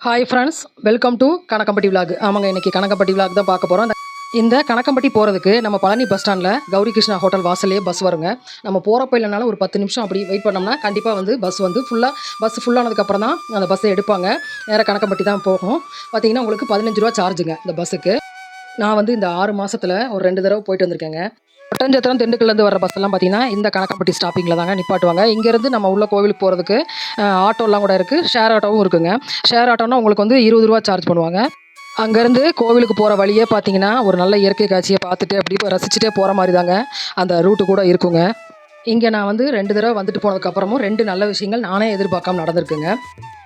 Hi friends, welcome to Kanakkampatti vlog. ஆமாங்க, இன்றைக்கி Kanakkampatti vlog தான் பார்க்க போகிறோம். இந்த கணக்கம்பட்டி போகிறதுக்கு நம்ம பழனி பஸ் ஸ்டாண்டில் கௌரி கிருஷ்ணா ஹோட்டல் வாசல்லே பஸ் வருங்க. நம்ம போகிறப்ப இல்லைனாலும் ஒரு 10 நிமிஷம் அப்படி வெயிட் பண்ணோம்னா கண்டிப்பாக வந்து பஸ் வந்து பஸ் ஃபுல்லானதுக்கப்புறம் தான் அந்த பஸ்ஸை எடுப்பாங்க. நேராக கணக்கம்பட்டி தான் போகும். பார்த்திங்கன்னா உங்களுக்கு 15 ரூபா சார்ஜுங்க இந்த பஸ்ஸுக்கு. நான் வந்து இந்த 6 மாதத்தில் ஒரு 2 தடவை போயிட்டு வந்திருக்கேங்க. ஒட்டஞ்சத்திரம் திண்டுக்கல்லேருந்து வர பஸ்ஸெல்லாம் பார்த்திங்கன்னா இந்த கணக்கம்பட்டி ஸ்டாப்பிங்கில் தாங்க நிப்பாட்டுவாங்க. இங்கேருந்து நம்ம உள்ள கோவிலுக்கு போகிறதுக்கு ஆட்டோலாம் கூட இருக்குது, ஷேர் ஆட்டோவும் இருக்குங்க. ஷேர் ஆட்டோன்னா உங்களுக்கு வந்து 20 ரூபா சார்ஜ் பண்ணுவாங்க. அங்கேருந்து கோவிலுக்கு போகிற வழியே பார்த்தீங்கன்னா ஒரு நல்ல இயற்கை காட்சியை பார்த்துட்டு அப்படி ரசிச்சுட்டே போகிற மாதிரி தாங்க அந்த ரூட்டு கூட இருக்குங்க. இங்கே நான் வந்து 2 தடவை வந்துட்டு போனதுக்கப்புறமும் 2 நல்ல விஷயங்கள் நானே எதிர்பார்க்காம நடந்திருக்குங்க.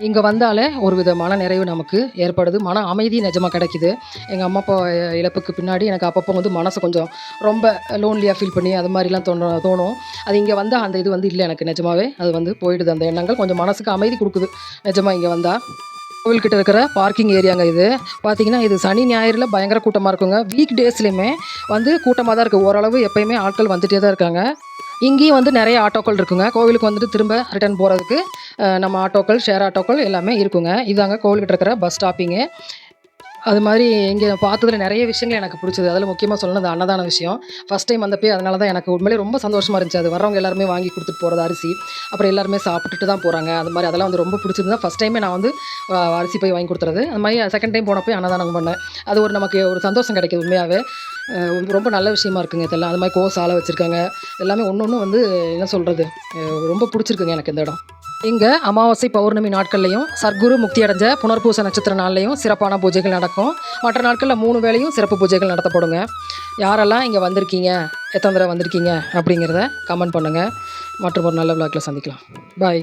இங்கே வந்தாலே ஒரு வித மன நிறைவு நமக்கு ஏற்படுது, மன அமைதி நிஜமாக கிடைக்குது. எங்கள் அம்மா அப்பா இழப்புக்கு பின்னாடி எனக்கு அப்பப்போ வந்து மனசு கொஞ்சம் ரொம்ப லோன்லியாக ஃபீல் பண்ணி அது மாதிரிலாம் தோணும். அது இங்கே வந்தால் அந்த இது வந்து இல்லை, எனக்கு நிஜமாகவே அது வந்து போயிடுது. அந்த எண்ணங்கள் கொஞ்சம் மனசுக்கு அமைதி கொடுக்குது நிஜமாக இங்கே வந்தால். கோவில்கிட்ட இருக்கிற பார்க்கிங் ஏரியாங்க இது. பார்த்தீங்கன்னா இது சனி ஞாயிறில் பயங்கர கூட்டமாக இருக்குங்க. வீக் டேஸ்லேயுமே வந்து கூட்டமாக தான் இருக்குது. ஓரளவு எப்போயுமே ஆட்கள் வந்துகிட்டே தான் இருக்காங்க. இங்கேயும் வந்து நிறைய ஆட்டோக்கள் இருக்குங்க. கோவிலுக்கு வந்துட்டு திரும்ப ரிட்டர்ன் போகிறதுக்கு நம்ம ஆட்டோக்கள், ஷேர் ஆட்டோக்கள் எல்லாமே இருக்குங்க. இதாங்க கோவில்கிட்ட இருக்கிற பஸ் ஸ்டாப்பிங்கு. அது மாதிரி இங்கே பார்த்ததுல நிறைய விஷயங்கள் எனக்கு பிடிச்சது. அதில் முக்கியமாக சொல்லணும் அந்த அன்னதான விஷயம். ஃபஸ்ட் டைம் வந்தப்போ அதனால தான் எனக்கு உண்மையிலே ரொம்ப சந்தோஷமாக இருந்துச்சு. அது வர்றவங்க எல்லாருமே வாங்கி கொடுத்துட்டு போகிறது அரிசி, அப்புறம் எல்லாருமே சாப்பிட்டுட்டு தான் போகிறாங்க. அது மாதிரி அதெல்லாம் வந்து ரொம்ப பிடிச்சிருந்தா. ஃபஸ்ட் டைமே நான் வந்து அரிசி போய் வாங்கி கொடுத்துறது. அது மாதிரி செகண்ட் டைம் போனப்போ அன்னதானம் பண்ணேன். அது ஒரு நமக்கு ஒரு சந்தோஷம் கிடைக்கிது. உண்மையாகவே ரொம்ப நல்ல விஷயமா இருக்குங்க இதெல்லாம். அது மாதிரி கோசாலை வச்சுருக்காங்க. எல்லாமே ஒன்று வந்து என்ன சொல்கிறது, ரொம்ப பிடிச்சிருக்குங்க எனக்கு இந்த இடம். இங்கே அமாவாசை பௌர்ணமி நாட்கள்லையும் சர்க்குரு முக்தி அடைஞ்ச புனர்பூச நட்சத்திர நாள்லையும் சிறப்பான பூஜைகள் நடக்கும். மற்ற நாட்களில் 3 வேளையும் சிறப்பு பூஜைகள் நடத்தப்படுங்க. யாரெல்லாம் இங்கே வந்திருக்கீங்க, எத்தனை தடவை வந்திருக்கீங்க அப்படிங்கிறத கமெண்ட் பண்ணுங்கள். மற்றும் ஒரு நல்ல விளாக்கில் சந்திக்கலாம். பாய்.